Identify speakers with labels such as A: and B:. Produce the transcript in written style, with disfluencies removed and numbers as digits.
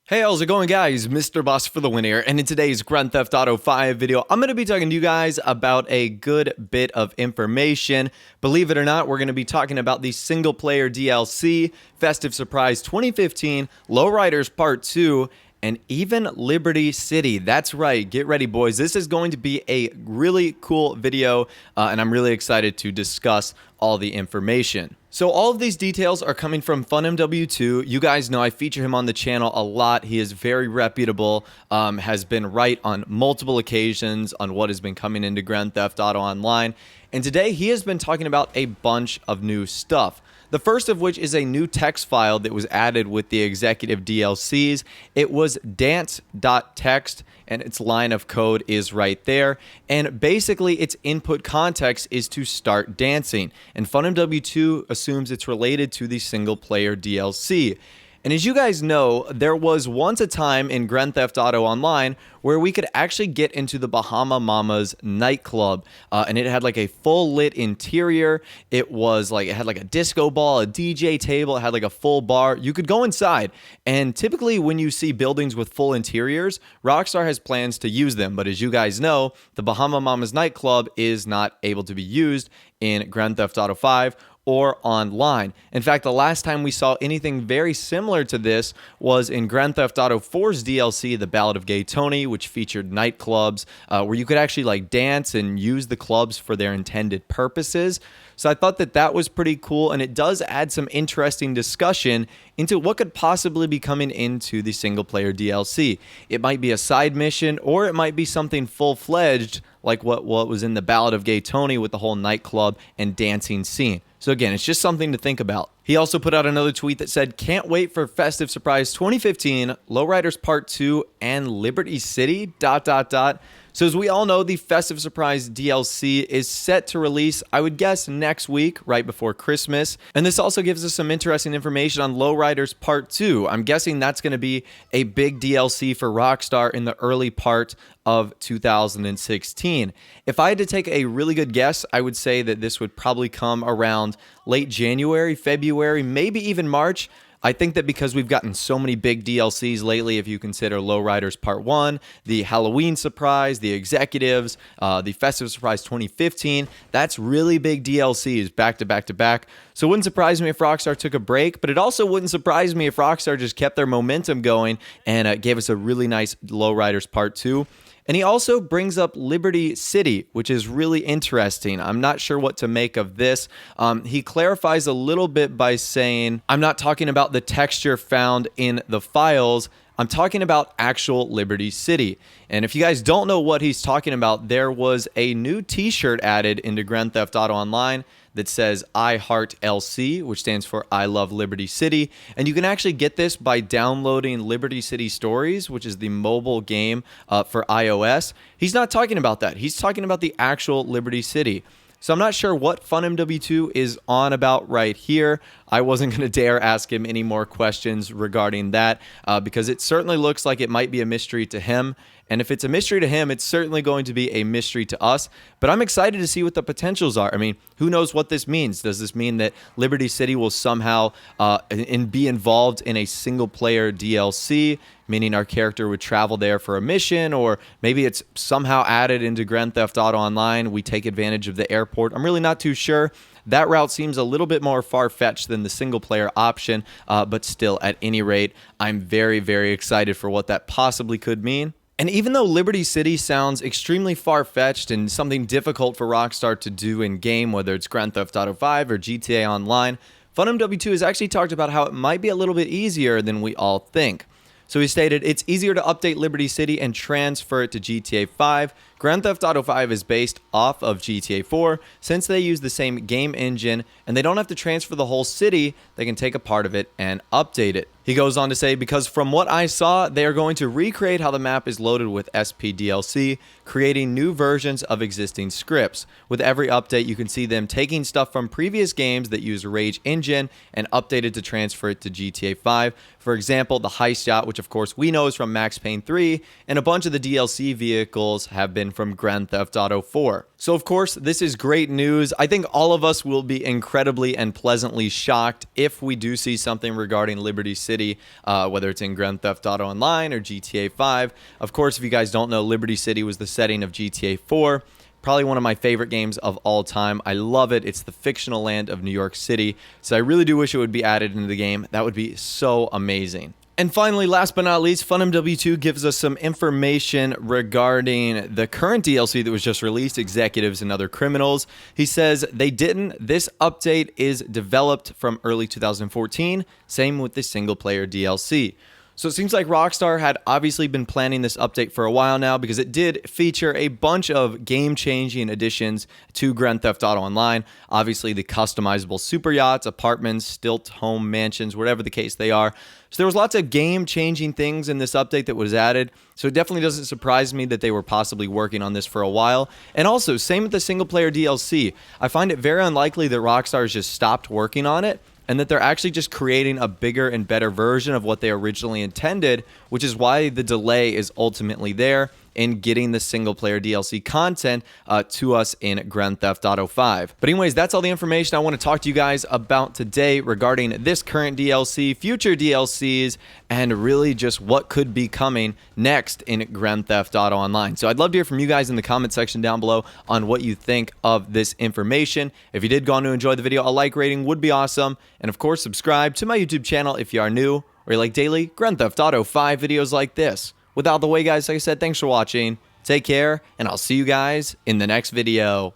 A: Hey, how's it going, guys? Mr. Boss for the win here, and in today's Grand Theft Auto 5 video, I'm going to be talking to you guys about a good bit of information. Believe it or not, we're going to be talking about the single-player DLC, Festive Surprise 2015, Lowriders Part 2, and even Liberty City. That's right. Get ready, boys. This is going to be a really cool video, and I'm really excited to discuss all the information. So all of these details are coming from FunMW2. You guys know I feature him on the channel a lot. He is very reputable, has been right on multiple occasions on what has been coming into Grand Theft Auto Online. And today he has been talking about a bunch of new stuff. The first of which is a new text file that was added with the executive DLCs. It was dance.txt, and its line of code is right there. And basically, its input context is to start dancing. And FunMW2 assumes it's related to the single-player DLC. And as you guys know, there was once a time in Grand Theft Auto Online where we could actually get into the Bahama Mamas nightclub, and it had like a full lit interior. It had like a disco ball, a DJ table, it had like a full bar. You could go inside, and typically when you see buildings with full interiors, Rockstar has plans to use them. But as you guys know, the Bahama Mamas nightclub is not able to be used in Grand Theft Auto 5 or online. In fact, the last time we saw anything very similar to this was in Grand Theft Auto 4's DLC, The Ballad of Gay Tony, which featured nightclubs where you could actually like dance and use the clubs for their intended purposes. So I thought that that was pretty cool, and it does add some interesting discussion into what could possibly be coming into the single-player DLC. It might be a side mission, or it might be something full-fledged like what was in The Ballad of Gay Tony with the whole nightclub and dancing scene. So again, it's just something to think about. He also put out another tweet that said, "Can't wait for Festive Surprise 2015, Lowriders Part 2, and Liberty City, ... So as we all know, the Festive Surprise DLC is set to release, I would guess, next week, right before Christmas. And this also gives us some interesting information on Lowriders Part 2. I'm guessing that's going to be a big DLC for Rockstar in the early part of 2016. If I had to take a really good guess, I would say that this would probably come around late January, February, maybe even March. I think that because we've gotten so many big DLCs lately, if you consider Lowriders Part 1, the Halloween Surprise, the Executives, the Festive Surprise 2015, that's really big DLCs back to back to back. So it wouldn't surprise me if Rockstar took a break, but it also wouldn't surprise me if Rockstar just kept their momentum going and gave us a really nice Lowriders Part 2. And he also brings up Liberty City, which is really interesting. I'm not sure what to make of this. He clarifies a little bit by saying, I'm not talking about the texture found in the files. I'm talking about actual Liberty City. And if you guys don't know what he's talking about, there was a new t-shirt added into Grand Theft Auto Online that says I Heart LC, which stands for I Love Liberty City. And you can actually get this by downloading Liberty City Stories, which is the mobile game for iOS. He's not talking about that. He's talking about the actual Liberty City. So I'm not sure what FunMW2 is on about right here. I wasn't going to dare ask him any more questions regarding that because it certainly looks like it might be a mystery to him. And if it's a mystery to him, it's certainly going to be a mystery to us. But I'm excited to see what the potentials are. I mean, who knows what this means? Does this mean that Liberty City will somehow be involved in a single-player DLC, meaning our character would travel there for a mission? Or maybe it's somehow added into Grand Theft Auto Online. We take advantage of the airport. I'm really not too sure. That route seems a little bit more far-fetched than the single-player option. But still, at any rate, I'm very, very excited for what that possibly could mean. And even though Liberty City sounds extremely far-fetched and something difficult for Rockstar to do in-game, whether it's Grand Theft Auto 5 or GTA Online, FunMW2 has actually talked about how it might be a little bit easier than we all think. So he stated, it's easier to update Liberty City and transfer it to GTA 5. Grand Theft Auto 5 is based off of GTA 4. Since they use the same game engine and they don't have to transfer the whole city, they can take a part of it and update it. He goes on to say, because from what I saw, they are going to recreate how the map is loaded with SPDLC, creating new versions of existing scripts. With every update, you can see them taking stuff from previous games that use Rage Engine and update it to transfer it to GTA 5. For example, the Heist Yacht, which of course we know is from Max Payne 3, and a bunch of the DLC vehicles have been taken from Grand Theft Auto 4. So of course, this is great news. I think all of us will be incredibly and pleasantly shocked if we do see something regarding Liberty City, whether it's in Grand Theft Auto Online or GTA 5. Of course, if you guys don't know, Liberty City was the setting of GTA 4. Probably one of my favorite games of all time. I love it. It's the fictional land of New York City. So I really do wish it would be added into the game. That would be so amazing. And finally, last but not least, FunMW2 gives us some information regarding the current DLC that was just released, Executives and Other Criminals. He says they didn't. This update is developed from early 2014. Same with the single player DLC. So it seems like Rockstar had obviously been planning this update for a while now, because it did feature a bunch of game-changing additions to Grand Theft Auto Online. Obviously, the customizable super yachts, apartments, stilt home mansions, whatever the case they are. So there was lots of game-changing things in this update that was added. So it definitely doesn't surprise me that they were possibly working on this for a while. And also, same with the single-player DLC. I find it very unlikely that Rockstar has just stopped working on it, and that they're actually just creating a bigger and better version of what they originally intended, which is why the delay is ultimately there in getting the single-player DLC content to us in Grand Theft Auto 5. But anyways, that's all the information I want to talk to you guys about today regarding this current DLC, future DLCs, and really just what could be coming next in Grand Theft Auto Online. So I'd love to hear from you guys in the comment section down below on what you think of this information. If you did go on to enjoy the video, a like rating would be awesome. And of course, subscribe to my YouTube channel if you are new, or you like daily Grand Theft Auto 5 videos like this. Without the way, guys, like I said, thanks for watching. Take care, and I'll see you guys in the next video.